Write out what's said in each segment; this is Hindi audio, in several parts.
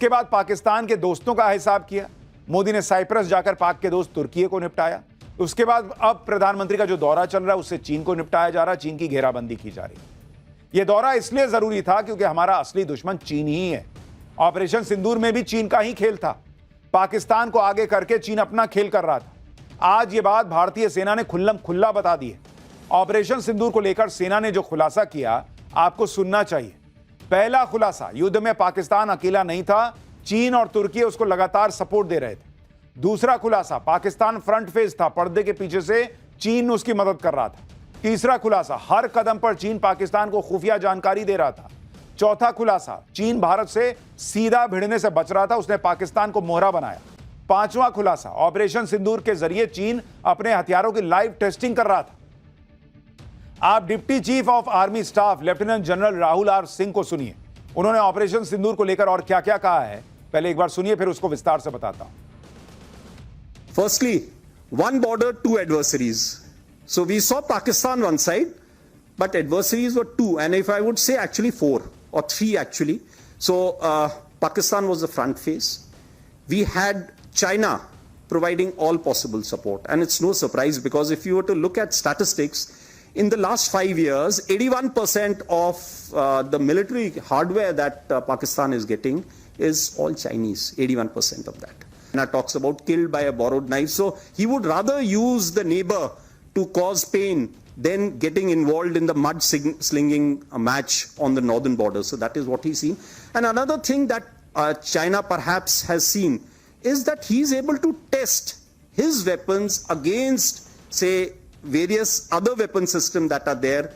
उसके बाद पाकिस्तान के दोस्तों का हिसाब किया। मोदी ने साइप्रस जाकर पाक के दोस्त तुर्की को निपटाया। उसके बाद अब प्रधानमंत्री का जो दौरा चल रहा है उससे चीन को निपटाया जा रहा है, चीन की घेराबंदी की जा रही है। यह दौरा इसलिए जरूरी था क्योंकि हमारा असली दुश्मन चीन ही है। ऑपरेशन सिंदूर में भी चीन का ही खेल था। पाकिस्तान को आगे करके चीन अपना खेल कर रहा था। आज यह बात भारतीय सेना ने खुल्लम खुल्ला बता दी है। ऑपरेशन सिंदूर को लेकर सेना ने जो खुलासा किया आपको सुनना चाहिए। पहला खुलासा, युद्ध में पाकिस्तान अकेला नहीं था, चीन और तुर्की उसको लगातार सपोर्ट दे रहे थे। दूसरा खुलासा, पाकिस्तान फ्रंट फेस था, पर्दे के पीछे से चीन उसकी मदद कर रहा था। तीसरा खुलासा, हर कदम पर चीन पाकिस्तान को खुफिया जानकारी दे रहा था। चौथा खुलासा, चीन भारत से सीधा भिड़ने से बच रहा था, उसने पाकिस्तान को मोहरा बनाया। पांचवा खुलासा, ऑपरेशन सिंदूर के जरिए चीन अपने हथियारों की लाइव टेस्टिंग कर रहा था। आप deputy chief of army staff lieutenant general Rahul R Singh को सुनिए, उन्होंने ऑपरेशन सिंदूर को लेकर और क्या क्या कहा है। पहले एक बार सुनिए, फिर उसको विस्तार से बताता हूं। Firstly, one border, two adversaries. So we saw Pakistan one side, but adversaries were two, and if I would say actually four or three actually. So Pakistan was the front face. We had China providing all possible support, and it's no surprise because if you were to look at statistics, in the last 5 years, 81% of the military hardware that Pakistan is getting is all Chinese, 81% of that. China talks about killed by a borrowed knife. So he would rather use the neighbor to cause pain than getting involved in the mud slinging match on the northern border. So that is what he's seen. And another thing that China perhaps has seen is that he's able to test his weapons against, say, various other weapon systems that are there.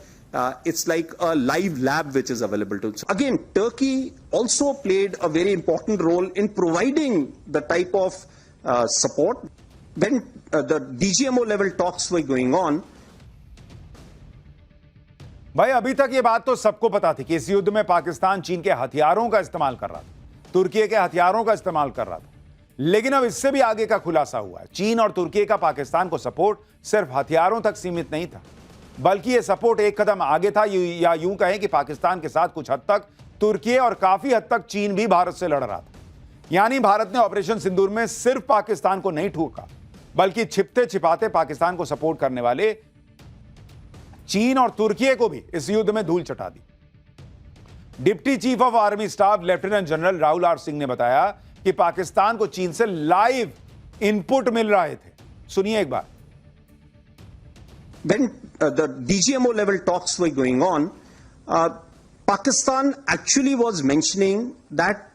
It's like a live lab which is available to. So again, Turkey also played a very important role in providing the type of support. When the DGMO level talks were going on. भाई अभी तक ये बात तो सबको पता थी कि इस युद्ध में पाकिस्तान चीन के हथियारों का इस्तेमाल कर रहा था, तुर्की के हथियारों का इस्तेमाल कर रहा था। लेकिन अब इससे भी आगे का खुलासा हुआ है। चीन और तुर्की का पाकिस्तान को सपोर्ट सिर्फ हथियारों तक सीमित नहीं था, बल्कि यह सपोर्ट एक कदम आगे था, या यूं कहें कि पाकिस्तान के साथ कुछ हद तक तुर्की और काफी हद तक चीन भी भारत से लड़ रहा था। यानी भारत ने ऑपरेशन सिंदूर में सिर्फ पाकिस्तान को नहीं ठोका, बल्कि छिपते छिपाते पाकिस्तान को सपोर्ट करने वाले चीन और तुर्की को भी इस युद्ध में धूल चटा दी। Deputy chief of army staff lieutenant general Rahul R Singh ने बताया कि पाकिस्तान को चीन से लाइव इनपुट मिल रहे थे। सुनिए एक बार। When the DGMO level talks were going on, Pakistan actually was mentioning that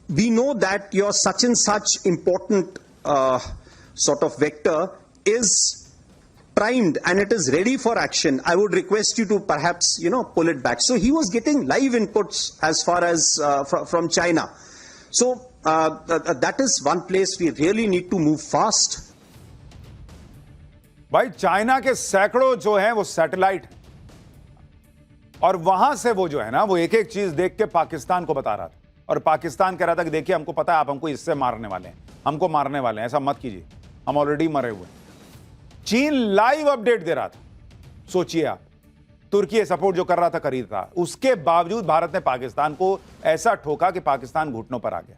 we know that your such and such important sort of vector is primed and it is ready for action. I would request you to perhaps, pull it back. So he was getting live inputs as far as from China. So that is one place we really need to move fast. भाई चाइना के सैकड़ों जो हैं वो सैटेलाइट हैं, और वहां से वो जो है ना वो एक एक चीज देख के पाकिस्तान को बता रहा था, और पाकिस्तान कह रहा था कि देखिए हमको पता है आप हमको इससे मारने वाले हैं, हमको मारने वाले हैं, ऐसा मत कीजिए, हम ऑलरेडी मरे हुए हैं। चीन लाइव अपडेट दे रहा था। सोचिए आप, तुर्की सपोर्ट जो कर रहा था कर ही था, उसके बावजूद भारत ने पाकिस्तान को ऐसा ठोका कि पाकिस्तान घुटनों पर आ गया।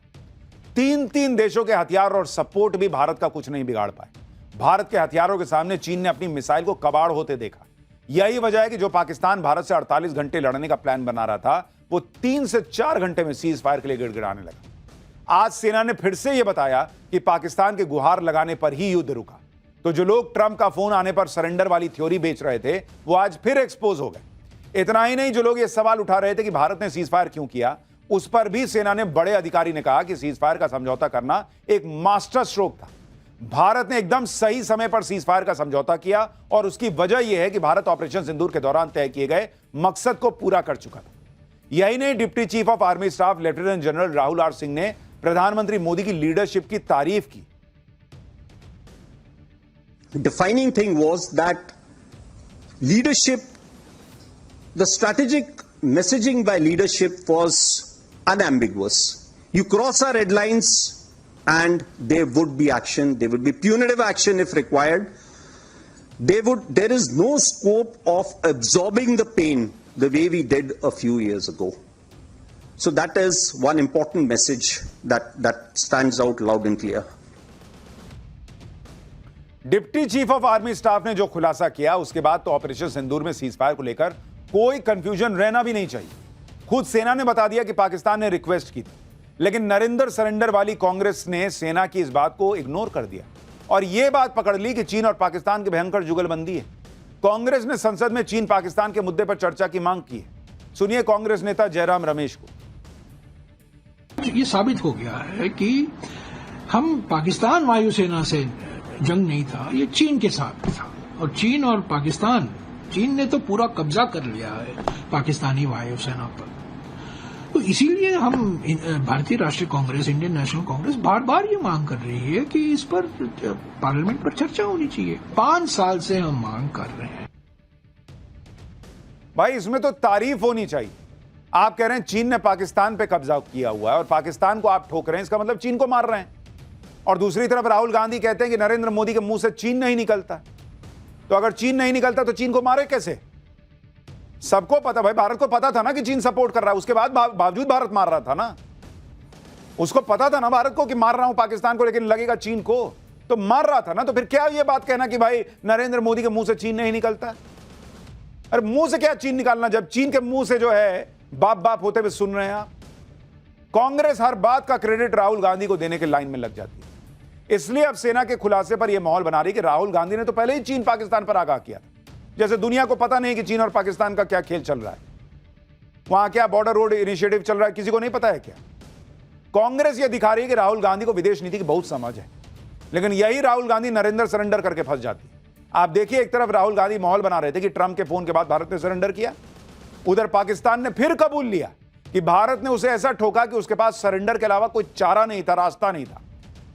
तीन देशों के हथियार और सपोर्ट भी भारत का कुछ नहीं बिगाड़ पाए। भारत के हथियारों के सामने चीन ने अपनी मिसाइल को कबाड़ होते देखा। यही वजह है कि जो पाकिस्तान भारत से 48 घंटे लड़ने का प्लान बना रहा था वो 3 से 4 घंटे में सीज फायर के लिए गिड़गिड़ाने लगा। आज सेना ने फिर से यह बताया कि पाकिस्तान के गुहार लगाने पर ही युद्ध रुका। तो जो लोग ट्रंप का फोन आने पर सरेंडर वाली थ्योरी बेच रहे थे वो आज फिर एक्सपोज हो गए। इतना ही नहीं, जो लोग ये सवाल उठा रहे थे कि भारत ने सीज फायर क्यों किया, उस पर भी सेना ने बड़े अधिकारी ने कहा कि सीज फायर का समझौता करना एक मास्टर स्ट्रोक था। भारत ने एकदम सही समय पर सीज फायर का समझौता किया, और उसकी वजह यह है कि भारत ऑपरेशन सिंदूर के दौरान तय किए गए मकसद को पूरा कर चुका था। यही नहीं, deputy chief of army staff lieutenant general Rahul R Singh ने प्रधानमंत्री मोदी की लीडरशिप की तारीफ की। Defining thing was that leadership, the strategic messaging by leadership was unambiguous. You cross our red lines and there would be action, there would be punitive action if required. There is no scope of absorbing the pain the way we did a few years ago. So that is one important message that stands out loud and clear. Deputy chief of army staff ने जो खुलासा किया उसके बाद तो ऑपरेशन सिंदूर में सीजफायर को लेकर कोई कंफ्यूजन रहना भी नहीं चाहिए। खुद सेना ने बता दिया कि पाकिस्तान ने रिक्वेस्ट की थी, लेकिन नरेंद्र सरेंडर वाली कांग्रेस ने सेना की इस बात को इग्नोर कर दिया और यह बात पकड़ ली कि चीन और पाकिस्तान की भयंकर जुगलबंदी है। कांग्रेस ने संसद में चीन पाकिस्तान के मुद्दे पर चर्चा की मांग की है। सुनिए कांग्रेस नेता जयराम रमेश को। ये साबित हो गया है कि हम पाकिस्तान वायुसेना से जंग नहीं था, ये चीन के साथ था और चीन और पाकिस्तान, चीन ने तो पूरा कब्जा कर लिया है पाकिस्तानी वायुसेना पर। तो इसीलिए हम भारतीय राष्ट्रीय कांग्रेस, इंडियन नेशनल कांग्रेस बार बार ये मांग कर रही है कि इस पर पार्लियामेंट पर चर्चा होनी चाहिए। 5 साल से हम मांग कर रहे हैं। भाई इसमें तो तारीफ होनी चाहिए। आप कह रहे हैं चीन ने पाकिस्तान पे कब्जा किया हुआ है और पाकिस्तान को आप ठोक रहे हैं, इसका मतलब चीन को मार रहे हैं। और दूसरी तरफ राहुल गांधी कहते हैं कि नरेंद्र मोदी के मुंह से चीन नहीं निकलता। तो अगर चीन नहीं निकलता तो चीन को मारे कैसे? सबको पता, भाई भारत को पता था ना कि चीन सपोर्ट कर रहा है, उसके बाद बावजूद भारत मार रहा था ना। उसको पता था ना भारत को कि मार रहा हूं पाकिस्तान को, लेकिन लगेगा चीन को, तो मार रहा था ना। तो फिर क्या ये बात कहना कि भाई नरेंद्र मोदी के मुंह से चीन नहीं निकलता? अरे मुंह से क्या चीन निकालना, जब चीन के मुंह से जो है बाप बाप होते हुए सुन रहे हैं आप। कांग्रेस हर बात का क्रेडिट राहुल गांधी को देने के लाइन में लग जाती है। इसलिए अब सेना के खुलासे पर यह माहौल बना रही कि राहुल गांधी ने तो पहले ही चीन पाकिस्तान पर आगाह किया था, जैसे दुनिया को पता नहीं कि चीन और पाकिस्तान का क्या खेल चल रहा है, वहां क्या बॉर्डर रोड इनिशिएटिव चल रहा है, किसी को नहीं पता है क्या? कांग्रेस यह दिखा रही है कि राहुल गांधी को विदेश नीति की बहुत समझ है, लेकिन यही राहुल गांधी नरेंद्र सरेंडर करके फंस जाती है। आप देखिए, एक तरफ राहुल गांधी माहौल बना रहे थे कि ट्रंप के फोन के बाद भारत ने सरेंडर किया, उधर पाकिस्तान ने फिर कबूल लिया कि भारत ने उसे ऐसा ठोका कि उसके पास सरेंडर के अलावा कोई चारा नहीं था, रास्ता नहीं था।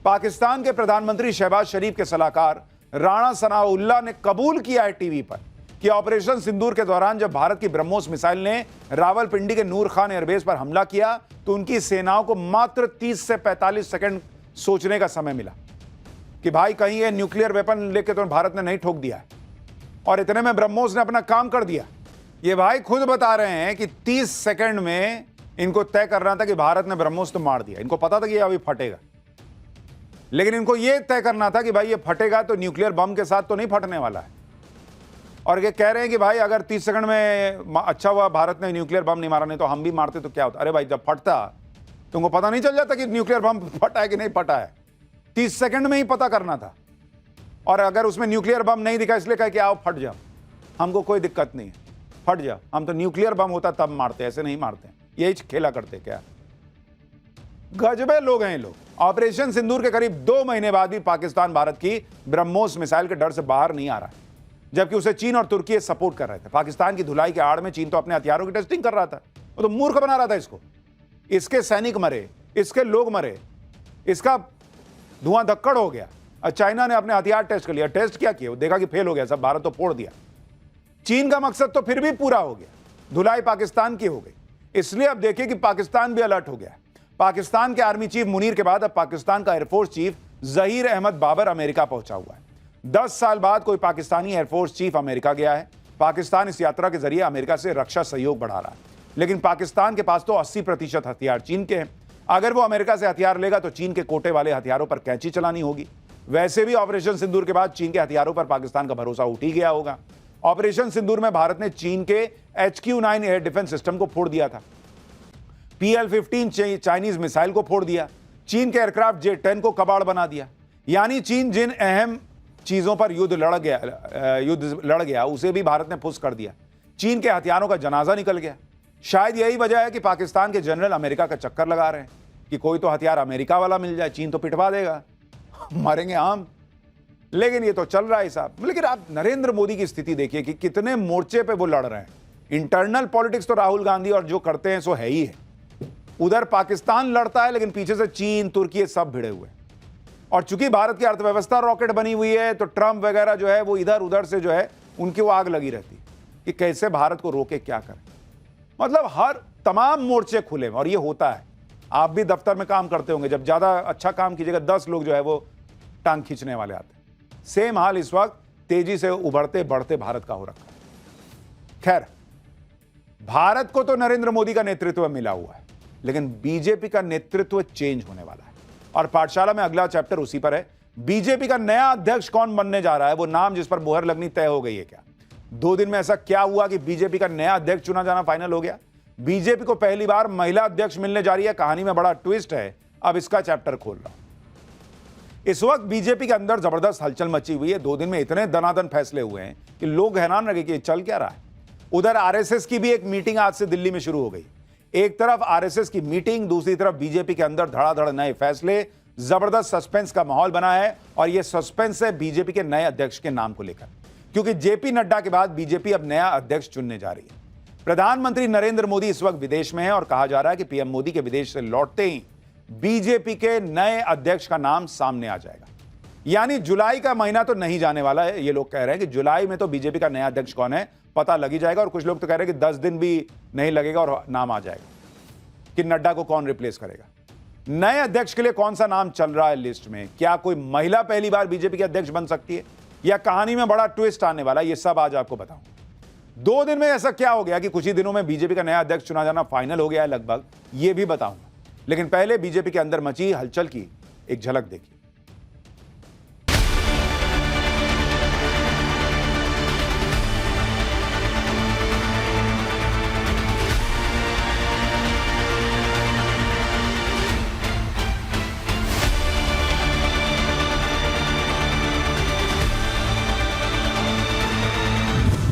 पाकिस्तान के प्रधानमंत्री शहबाज शरीफ के सलाहकार राणा सनाउल्लाह ने कबूल किया है टीवी पर कि ऑपरेशन सिंदूर के दौरान जब भारत की ब्रह्मोस मिसाइल ने रावलपिंडी के नूर खान एयरबेस पर हमला किया तो उनकी सेनाओं को मात्र 30 से 45 सेकंड सोचने का समय मिला कि भाई कहीं ये न्यूक्लियर वेपन लेके तो भारत ने नहीं ठोक दिया है। और इतने में ब्रह्मोस ने अपना काम कर दिया। ये भाई खुद बता रहे हैं कि 30 सेकंड में इनको तय करना था कि भारत ने ब्रह्मोस तो मार दिया। इनको पता था कि ये अभी फटेगा, लेकिन इनको यह तय करना था कि भाई ये फटेगा तो न्यूक्लियर बम के साथ तो नहीं फटने वाला है। और ये कह रहे हैं कि भाई अगर 30 सेकंड में अच्छा हुआ भारत ने न्यूक्लियर बम नहीं मारा, नहीं तो हम भी मारते तो क्या होता। अरे भाई जब फटता तुमको पता नहीं चल जाता कि न्यूक्लियर बम फटा है कि नहीं फटा है? 30 सेकंड में ही पता करना था। और अगर उसमें न्यूक्लियर बम नहीं दिखा इसलिए कहा कि आओ फट जाओ, हमको कोई दिक्कत नहीं है, फट जाओ, हम तो न्यूक्लियर बम होता तब मारते, ऐसे नहीं मारते। यही खेला करते क्या? गजबे लोग हैं लोग। ऑपरेशन सिंदूर के करीब 2 महीने बाद भी पाकिस्तान भारत की ब्रह्मोस मिसाइल के डर से बाहर नहीं आ रहा है, जबकि उसे चीन और तुर्की सपोर्ट कर रहे थे। पाकिस्तान की धुलाई के आड़ में चीन तो अपने हथियारों की टेस्टिंग कर रहा था, वो तो मूर्ख बना रहा था इसको। इसके सैनिक मरे, इसके लोग मरे, इसका धुआं धक्कड़ हो गया। और चाइना ने अपने हथियार टेस्ट कर लिया। टेस्ट क्या किया? देखा कि फेल हो गया सब, भारत तो फोड़ दिया। चीन का मकसद तो फिर भी पूरा हो गया, धुलाई पाकिस्तान की हो गई। इसलिए अब देखिए कि पाकिस्तान भी अलर्ट हो गया। पाकिस्तान के आर्मी चीफ मुनीर के बाद अब पाकिस्तान का air force chief Zaheer Ahmed Babar America पहुंचा हुआ है। 10 साल बाद कोई पाकिस्तानी एयरफोर्स चीफ अमेरिका गया है। पाकिस्तान इस यात्रा के जरिए अमेरिका से रक्षा सहयोग बढ़ा रहा है, लेकिन पाकिस्तान के पास तो 80% हथियार चीन के हैं। अगर वो अमेरिका से हथियार लेगा तो चीन के कोटे वाले हथियारों पर कैंची चलानी होगी। वैसे भी ऑपरेशन सिंदूर के बाद चीन के हथियारों पर पाकिस्तान का भरोसा उठ ही गया होगा। ऑपरेशन सिंदूर में भारत ने चीन के HQ-9 एयर डिफेंस सिस्टम को फोड़ दिया था, PL-15 चाइनीज मिसाइल को फोड़ दिया, चीन के एयरक्राफ्ट J-10 को कबाड़ बना दिया। यानी चीन जिन अहम चीजों पर युद्ध लड़ गया उसे भी भारत ने फुस कर दिया। चीन के हथियारों का जनाजा निकल गया। शायद यही वजह है कि पाकिस्तान के जनरल अमेरिका का चक्कर लगा रहे हैं कि कोई तो हथियार अमेरिका वाला मिल जाए, चीन तो पिटवा देगा, मरेंगे हम। लेकिन ये तो चल रहा है साहब। लेकिन आप नरेंद्र मोदी की स्थिति देखिए कि कितने मोर्चे पे वो लड़ रहे हैं। इंटरनल पॉलिटिक्स तो राहुल गांधी और जो करते हैं सो है ही है। उधर पाकिस्तान लड़ता है, लेकिन पीछे से चीन, तुर्की सब भिड़े हुए। और चूंकि भारत की अर्थव्यवस्था रॉकेट बनी हुई है, तो ट्रंप वगैरह जो है वो इधर उधर से जो है उनकी वो आग लगी रहती कि कैसे भारत को रोके, क्या करें। मतलब हर तमाम मोर्चे खुले और ये होता है। आप भी दफ्तर में काम करते होंगे, जब ज्यादा अच्छा काम कीजिएगा 10 लोग जो है वो टांग खींचने वाले आते हैं। सेम हाल इस वक्त तेजी से उभरते बढ़ते भारत का हो रखा है। खैर, भारत को तो नरेंद्र मोदी का नेतृत्व मिला हुआ है, लेकिन बीजेपी का नेतृत्व चेंज होने वाला है और पाठशाला में अगला चैप्टर उसी पर है। बीजेपी का नया अध्यक्ष कौन बनने जा रहा है, वो नाम जिस पर मुहर लगनी तय हो गई है क्या? 2 दिन में ऐसा क्या हुआ कि बीजेपी का नया अध्यक्ष चुना जाना फाइनल हो गया? बीजेपी को पहली बार महिला अध्यक्ष मिलने जा रही है। कहानी में बड़ा ट्विस्ट है, अब इसका चैप्टर खोल रहा हूं। इस वक्त बीजेपी के अंदर जबरदस्त हलचल मची हुई है। 2 दिन में इतने दनादन फैसले हुए हैं कि लोग हैरान रहे कि चल क्या रहा है। उधर आरएसएस की भी एक मीटिंग आज से दिल्ली में शुरू हो गई। एक तरफ आरएसएस की मीटिंग, दूसरी तरफ बीजेपी के अंदर धड़ाधड़ नए फैसले, जबरदस्त सस्पेंस का माहौल बना है। और यह सस्पेंस है बीजेपी के नए अध्यक्ष के नाम को लेकर, क्योंकि जेपी नड्डा के बाद बीजेपी अब नया अध्यक्ष चुनने जा रही है। प्रधानमंत्री नरेंद्र मोदी इस वक्त विदेश में है और कहा जा रहा है कि पीएम मोदी के विदेश से लौटते ही बीजेपी के नए अध्यक्ष का नाम सामने आ जाएगा। यानी जुलाई का महीना तो नहीं जाने वाला है। ये लोग कह रहे हैं कि जुलाई में तो बीजेपी का नया अध्यक्ष कौन है पता लग ही जाएगा। और कुछ लोग तो कह रहे हैं कि 10 दिन भी नहीं लगेगा और नाम आ जाएगा कि नड्डा को कौन रिप्लेस करेगा। नए अध्यक्ष के लिए कौन सा नाम चल रहा है लिस्ट में? क्या कोई महिला पहली बार बीजेपी के अध्यक्ष बन सकती है, या कहानी में बड़ा ट्विस्ट आने वाला है? ये सब आज आपको बताऊंगा। 2 दिन में ऐसा क्या हो गया कि कुछ ही दिनों में बीजेपी का नया अध्यक्ष चुना जाना फाइनल हो गया है लगभग, ये भी बताऊंगा। लेकिन पहले बीजेपी के अंदर मची हलचल की एक झलक देखिए।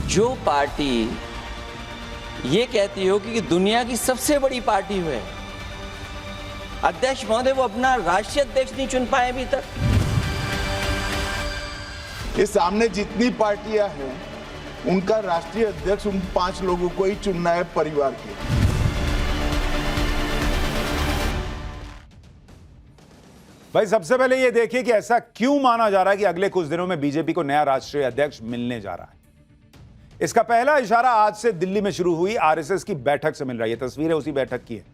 जो पार्टी ये कहती हो कि दुनिया की सबसे बड़ी पार्टी है, अध्यक्ष महोदय वो अपना राष्ट्रीय अध्यक्ष नहीं चुन पाए अभी तक। इस सामने जितनी पार्टियां हैं उनका राष्ट्रीय अध्यक्ष उन 5 लोगों को ही चुनना है परिवार के। भाई सबसे पहले यह देखिए कि ऐसा क्यों माना जा रहा है कि अगले कुछ दिनों में बीजेपी को नया राष्ट्रीय अध्यक्ष मिलने जा रहा है। इसका पहला इशारा आज से दिल्ली में शुरू हुई आरएसएस की बैठक से मिल रहा है। यह तस्वीर है उसी बैठक की है।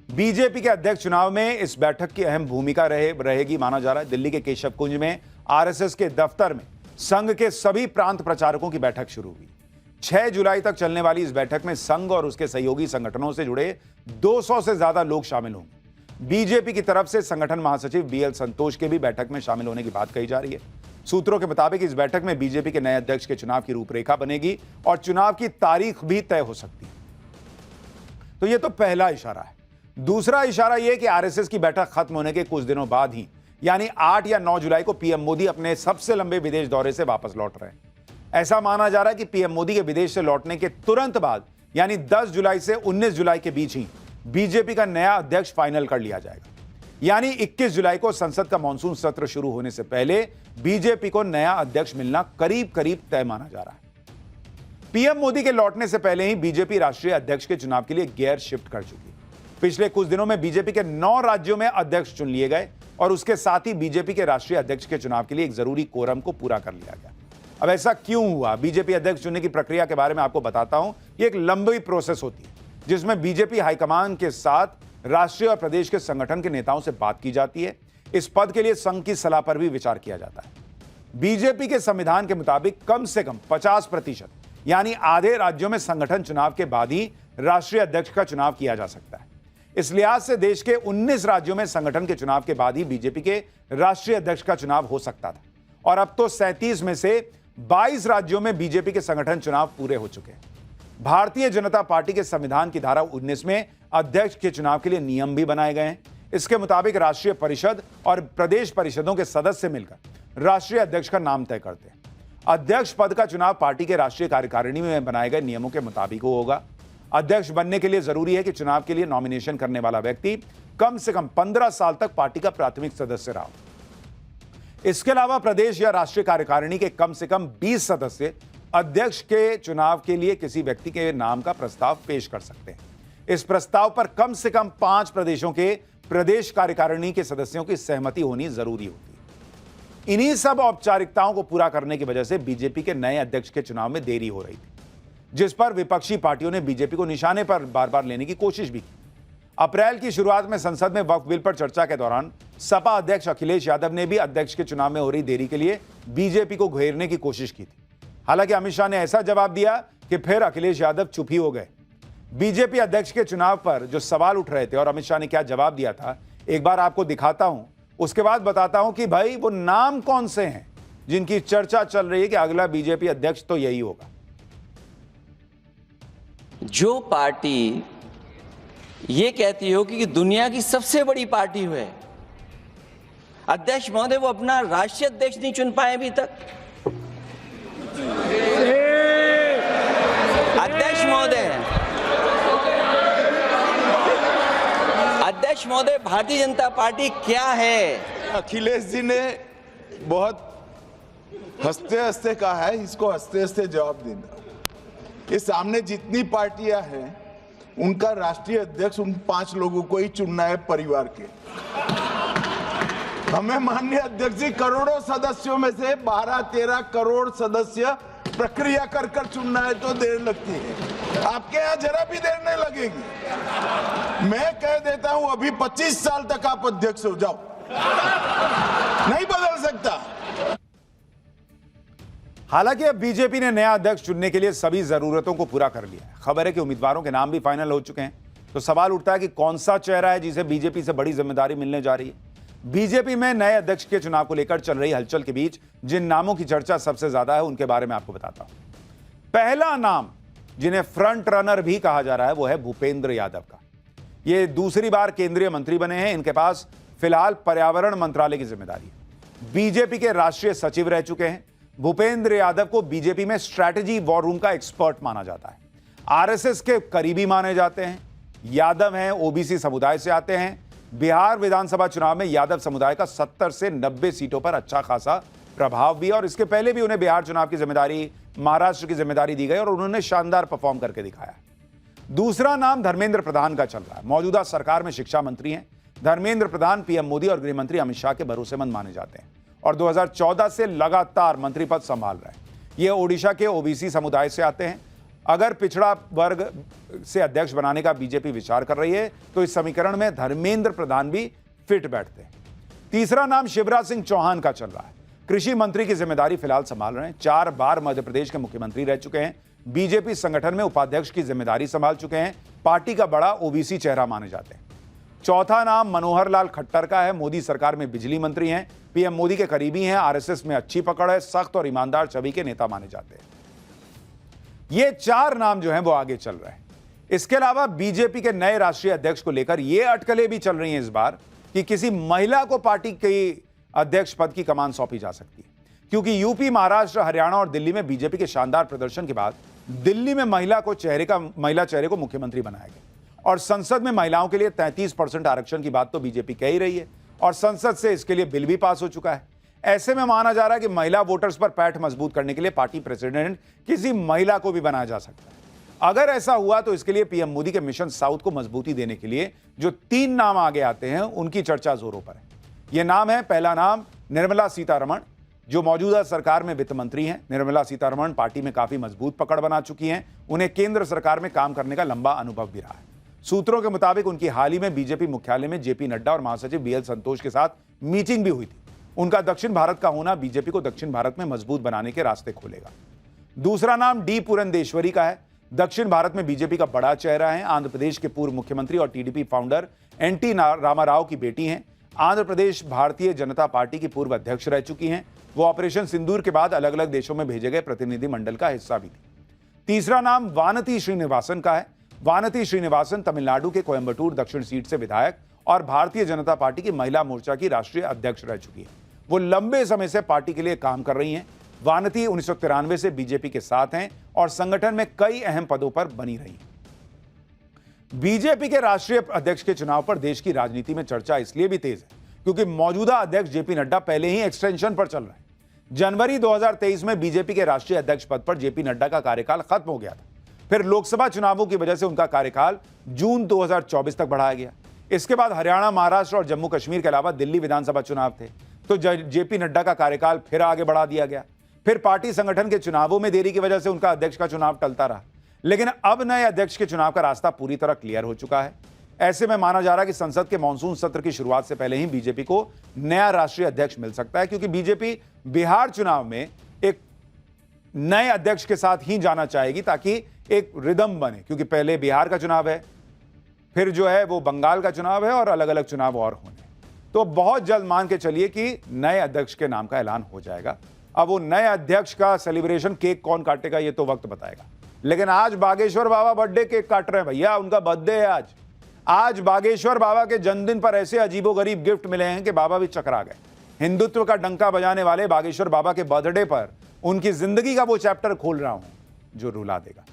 बीजेपी के अध्यक्ष चुनाव में इस बैठक की अहम भूमिका रहेगी माना जा रहा है। दिल्ली के केशव कुंज में आरएसएस के दफ्तर में संघ के सभी प्रांत प्रचारकों की बैठक शुरू हुई। 6 जुलाई तक चलने वाली इस बैठक में संघ और उसके सहयोगी संगठनों से जुड़े 200 से ज्यादा लोग शामिल होंगे। बीजेपी की तरफ से संगठन महासचिव बीएल संतोष के भी बैठक में शामिल होने की बात कही जा रही है। सूत्रों के मुताबिक इस बैठक में बीजेपी के नए अध्यक्ष के चुनाव की रूपरेखा बनेगी और चुनाव की तारीख भी तय हो सकती है। तो यह तो पहला इशारा है। दूसरा इशारा यह कि आरएसएस की बैठक खत्म होने के कुछ दिनों बाद ही यानी 8 या 9 जुलाई को पीएम मोदी अपने सबसे लंबे विदेश दौरे से वापस लौट रहे हैं। ऐसा माना जा रहा है कि पीएम मोदी के विदेश से लौटने के तुरंत बाद यानी 10 जुलाई से 19 जुलाई के बीच ही बीजेपी का नया अध्यक्ष फाइनल कर लिया जाएगा। यानी 21 जुलाई को संसद का मानसून सत्र शुरू होने से पहले बीजेपी को नया अध्यक्ष मिलना करीब करीब तय माना जा रहा है। पीएम मोदी के लौटने से पहले ही बीजेपी राष्ट्रीय अध्यक्ष के चुनाव के लिए गियर शिफ्ट कर चुकी है। पिछले कुछ दिनों में बीजेपी के 9 राज्यों में अध्यक्ष चुन लिए गए और उसके साथ ही बीजेपी के राष्ट्रीय अध्यक्ष के चुनाव के लिए एक जरूरी कोरम को पूरा कर लिया गया। अब ऐसा क्यों हुआ? बीजेपी अध्यक्ष चुनने की प्रक्रिया के बारे में आपको बताता हूं। यह एक लंबी प्रोसेस होती है जिसमें बीजेपी हाईकमान के साथ राष्ट्रीय और प्रदेश के संगठन के नेताओं से बात की जाती है। इस पद के लिए संघ की सलाह पर भी विचार किया जाता है। बीजेपी के संविधान के मुताबिक कम से कम 50% यानी आधे राज्यों में संगठन चुनाव के बाद ही राष्ट्रीय अध्यक्ष का चुनाव किया जा सकता है। इस लिहाज से देश के 19 राज्यों में संगठन के चुनाव के बाद ही बीजेपी के राष्ट्रीय अध्यक्ष का चुनाव हो सकता था और अब तो 37 में से 22 राज्यों में बीजेपी के संगठन चुनाव पूरे हो चुके हैं। भारतीय जनता पार्टी के संविधान की धारा 19 में अध्यक्ष के चुनाव के लिए नियम भी बनाए गए हैं। इसके मुताबिक राष्ट्रीय परिषद और प्रदेश परिषदों के सदस्य मिलकर राष्ट्रीय अध्यक्ष का नाम तय करते हैं। अध्यक्ष पद का चुनाव पार्टी के राष्ट्रीय कार्यकारिणी में बनाए गए नियमों के मुताबिक होगा। अध्यक्ष बनने के लिए जरूरी है कि चुनाव के लिए नॉमिनेशन करने वाला व्यक्ति कम से कम 15 साल तक पार्टी का प्राथमिक सदस्य रहा हो। इसके अलावा प्रदेश या राष्ट्रीय कार्यकारिणी के कम से कम 20 सदस्य अध्यक्ष के चुनाव के लिए किसी व्यक्ति के नाम का प्रस्ताव पेश कर सकते हैं। इस प्रस्ताव पर कम से कम 5 प्रदेशों के प्रदेश कार्यकारिणी के सदस्यों की सहमति होनी जरूरी होती है। इन्हीं सब औपचारिकताओं को पूरा करने की वजह से बीजेपी के नए अध्यक्ष के चुनाव में देरी हो रही थी, जिस पर विपक्षी पार्टियों ने बीजेपी को निशाने पर बार बार लेने की कोशिश भी की। अप्रैल की शुरुआत में संसद में वक्फ बिल पर चर्चा के दौरान सपा अध्यक्ष अखिलेश यादव ने भी अध्यक्ष के चुनाव में हो रही देरी के लिए बीजेपी को घेरने की कोशिश की थी। हालांकि अमित शाह ने ऐसा जवाब दिया कि फिर अखिलेश यादव चुप ही हो गए। बीजेपी अध्यक्ष के चुनाव पर जो सवाल उठ रहे थे और अमित शाह ने क्या जवाब दिया था, एक बार आपको दिखाता हूं, उसके बाद बताता हूं कि भाई वो नाम कौन से हैं जिनकी चर्चा चल रही है कि अगला बीजेपी अध्यक्ष तो यही होगा। जो पार्टी ये कहती हो कि दुनिया की सबसे बड़ी पार्टी है, अध्यक्ष महोदय वो अपना राष्ट्रीय अध्यक्ष नहीं चुन पाए अभी तक। अध्यक्ष महोदय भारतीय जनता पार्टी क्या है? अखिलेश जी ने बहुत हंसते हंसते कहा है, इसको हंसते हंसते जवाब देना। ये सामने जितनी पार्टियां हैं उनका राष्ट्रीय अध्यक्ष उन 5 लोगों को ही चुनना है परिवार के। हमें माननीय अध्यक्ष जी करोड़ों सदस्यों में से 12-13 करोड़ सदस्य प्रक्रिया कर कर चुनना है तो देर लगती है, आपके यहां जरा भी देर नहीं लगेगी। मैं कह देता हूं अभी 25 साल तक आप अध्यक्ष हो जाओ, नहीं बदल सकता। हालांकि अब बीजेपी ने नया अध्यक्ष चुनने के लिए सभी जरूरतों को पूरा कर लिया है। खबर है कि उम्मीदवारों के नाम भी फाइनल हो चुके हैं। तो सवाल उठता है कि कौन सा चेहरा है जिसे बीजेपी से बड़ी जिम्मेदारी मिलने जा रही है। बीजेपी में नए अध्यक्ष के चुनाव को लेकर चल रही हलचल के बीच जिन नामों की चर्चा सबसे ज्यादा है उनके बारे में आपको बताता हूं। पहला नाम जिन्हें फ्रंट रनर भी कहा जा रहा है वो है भूपेंद्र यादव का। ये दूसरी बार केंद्रीय मंत्री बने हैं। इनके पास फिलहाल पर्यावरण मंत्रालय की जिम्मेदारी है। बीजेपी के राष्ट्रीय सचिव रह चुके हैं। भूपेंद्र यादव को बीजेपी में स्ट्रैटेजी वॉर रूम का एक्सपर्ट माना जाता है। आरएसएस के करीबी माने जाते हैं। यादव हैं, ओबीसी समुदाय से आते हैं। बिहार विधानसभा चुनाव में यादव समुदाय का 70 से 90 सीटों पर अच्छा खासा प्रभाव भी, और इसके पहले भी उन्हें बिहार चुनाव की जिम्मेदारी, महाराष्ट्र की जिम्मेदारी दी गई और उन्होंने शानदार परफॉर्म करके दिखाया। दूसरा नाम धर्मेंद्र प्रधान का चल रहा है। मौजूदा सरकार में शिक्षा मंत्री हैं। धर्मेंद्र प्रधान पीएम मोदी और गृह मंत्री अमित शाह के भरोसेमंद माने जाते हैं और 2014 से लगातार मंत्री पद संभाल रहे हैं। ये ओडिशा के ओबीसी समुदाय से आते हैं। अगर पिछड़ा वर्ग से अध्यक्ष बनाने का बीजेपी विचार कर रही है तो इस समीकरण में धर्मेंद्र प्रधान भी फिट बैठते हैं। तीसरा नाम शिवराज सिंह चौहान का चल रहा है। कृषि मंत्री की जिम्मेदारी फिलहाल संभाल रहे हैं। 4 बार मध्य प्रदेश के मुख्यमंत्री रह चुके हैं। बीजेपी संगठन में उपाध्यक्ष की जिम्मेदारी संभाल चुके हैं। पार्टी का बड़ा ओबीसी चेहरा माने जाते हैं। चौथा नाम मनोहर लाल खट्टर का है। मोदी सरकार में बिजली मंत्री हैं। पीएम मोदी के करीबी हैं। आरएसएस में अच्छी पकड़ है। सख्त और ईमानदार छवि के नेता माने जाते हैं। ये 4 नाम जो हैं वो आगे चल रहे हैं। इसके अलावा बीजेपी के नए राष्ट्रीय अध्यक्ष को लेकर ये अटकलें भी चल रही हैं इस बार कि किसी महिला को पार्टी के अध्यक्ष पद की कमान सौंपी जा सकती है, क्योंकि यूपी, महाराष्ट्र, हरियाणा और दिल्ली में बीजेपी के शानदार प्रदर्शन के बाद दिल्ली में महिला चेहरे को मुख्यमंत्री बनाया गया और संसद में महिलाओं के लिए 33% आरक्षण की बात तो बीजेपी कह ही रही है और संसद से इसके लिए बिल भी पास हो चुका है। ऐसे में माना जा रहा है कि महिला वोटर्स पर पैठ मजबूत करने के लिए पार्टी प्रेसिडेंट किसी महिला को भी बनाया जा सकता है। अगर ऐसा हुआ तो इसके लिए पीएम मोदी के मिशन साउथ को मजबूती देने के लिए जो 3 नाम आगे आते हैं उनकी चर्चा जोरों पर है। यह नाम है, पहला नाम निर्मला सीतारमण, जो मौजूदा सरकार में वित्त मंत्री हैं। निर्मला सीतारमण पार्टी में काफी मजबूत पकड़ बना चुकी हैं। उन्हें केंद्र सरकार में काम करने का लंबा अनुभव भी रहा है। सूत्रों के मुताबिक उनकी हाल ही में बीजेपी मुख्यालय में जेपी नड्डा और महासचिव बीएल संतोष के साथ मीटिंग भी हुई थी। उनका दक्षिण भारत का होना बीजेपी को दक्षिण भारत में मजबूत बनाने के रास्ते खोलेगा। दूसरा नाम डी पुरंदेश्वरी का है। दक्षिण भारत में बीजेपी का बड़ा चेहरा है। आंध्र प्रदेश के पूर्व मुख्यमंत्री और टीडीपी फाउंडर एनटी रामाराव की बेटी हैं। आंध्र प्रदेश भारतीय जनता पार्टी की पूर्व अध्यक्ष रह चुकी हैं। वो ऑपरेशन सिंदूर के बाद अलग अलग देशों में भेजे गए प्रतिनिधि मंडल का हिस्सा भी थी। तीसरा नाम वानती श्रीनिवासन का है। वानती श्रीनिवासन तमिलनाडु के कोयंबटूर दक्षिण सीट से विधायक और भारतीय जनता पार्टी की महिला मोर्चा की राष्ट्रीय अध्यक्ष रह चुकी है। वो लंबे समय से पार्टी के लिए काम कर रही हैं। वानती 1993 से बीजेपी के साथ हैं और संगठन में कई अहम पदों पर बनी रही हैं। बीजेपी के राष्ट्रीय अध्यक्ष के चुनाव पर देश की राजनीति में चर्चा इसलिए भी तेज है क्योंकि मौजूदा अध्यक्ष जेपी नड्डा पहले ही एक्सटेंशन पर चल रहे हैं। जनवरी 2023 में बीजेपी के राष्ट्रीय अध्यक्ष पद पर जेपी नड्डा का कार्यकाल खत्म हो गया था। फिर लोकसभा चुनावों की वजह से उनका कार्यकाल जून 2024 तक बढ़ाया गया। इसके बाद हरियाणा, महाराष्ट्र और जम्मू कश्मीर के अलावा दिल्ली विधानसभा चुनाव थे तो जेपी नड्डा का कार्यकाल फिर आगे बढ़ा दिया गया। फिर पार्टी संगठन के चुनावों में देरी की वजह से उनका अध्यक्ष का चुनाव टलता रहा, लेकिन अब नए अध्यक्ष के चुनाव का रास्ता पूरी तरह क्लियर हो चुका है। ऐसे में माना जा रहा है कि संसद के मॉनसून सत्र की शुरुआत से पहले ही बीजेपी को नया राष्ट्रीय अध्यक्ष मिल सकता है, क्योंकि बीजेपी बिहार चुनाव में एक नए अध्यक्ष के साथ ही जाना चाहेगी ताकि एक रिदम बने, क्योंकि पहले बिहार का चुनाव है, फिर जो है वो बंगाल का चुनाव है और अलग अलग चुनाव और होने। तो बहुत जल्द मान के चलिए कि नए अध्यक्ष के नाम का ऐलान हो जाएगा। अब वो नए अध्यक्ष का सेलिब्रेशन केक कौन काटेगा ये तो वक्त बताएगा। लेकिन आज बागेश्वर बाबा बर्थडे केक काट रहे हैं भैया, उनका बर्थडे है आज। आज बागेश्वर बाबा के जन्मदिन पर ऐसे अजीबोगरीब गिफ्ट मिले हैं कि बाबा भी चकरा गए। हिंदुत्व का डंका बजाने वाले बागेश्वर बाबा के बर्थडे पर उनकी जिंदगी का वो चैप्टर खोल रहा हूं जो रुला देगा।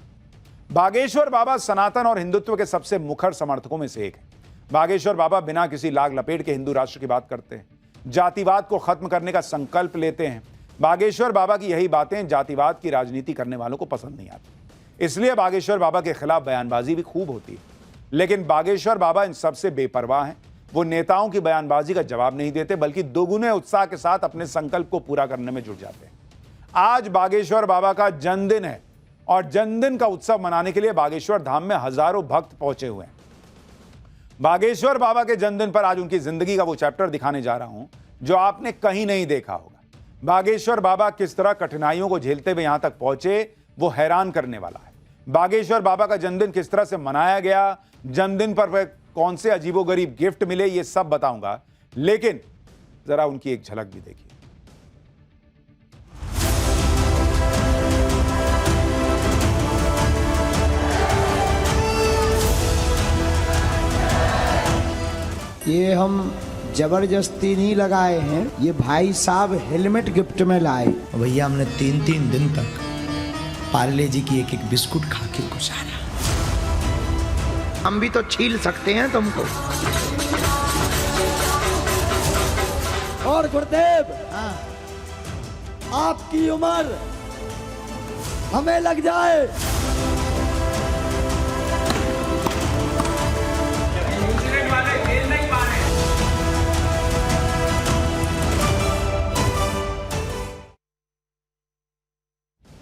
बागेश्वर बाबा सनातन और हिंदुत्व के सबसे मुखर समर्थकों में से एक है। बागेश्वर बाबा बिना किसी लाग लपेट के हिंदू राष्ट्र की बात करते हैं, जातिवाद को खत्म करने का संकल्प लेते हैं। बागेश्वर बाबा की यही बातें जातिवाद की राजनीति करने वालों को पसंद नहीं आती, इसलिए बागेश्वर बाबा के खिलाफ बयानबाजी भी खूब होती है। लेकिन बागेश्वर बाबा इन सबसे बेपरवाह हैं। वो नेताओं की बयानबाजी का जवाब नहीं देते, बल्कि दोगुने उत्साह के साथ अपने संकल्प को पूरा करने में जुट जाते हैं। आज बागेश्वर बाबा का जन्मदिन है और जन्मदिन का उत्सव मनाने के लिए बागेश्वर धाम में हजारों भक्त पहुंचे हुए हैं। बागेश्वर बाबा के जन्मदिन पर आज उनकी जिंदगी का वो चैप्टर दिखाने जा रहा हूं जो आपने कहीं नहीं देखा होगा। बागेश्वर बाबा किस तरह कठिनाइयों को झेलते हुए यहां तक पहुंचे, वो हैरान करने वाला है। बागेश्वर बाबा का जन्मदिन किस तरह से मनाया गया, जन्मदिन पर कौन से अजीबोगरीब गिफ्ट मिले, ये सब बताऊंगा। लेकिन जरा उनकी एक झलक भी देखिए। ये हम जबरदस्ती नहीं लगाए हैं, ये भाई साहब हेलमेट गिफ्ट में लाए। भैया हमने 3-3 दिन तक पार्ले जी की एक बिस्कुट खा के गुजारा। हम भी तो छील सकते हैं तुमको। और गुरुदेव, आपकी उम्र हमें लग जाए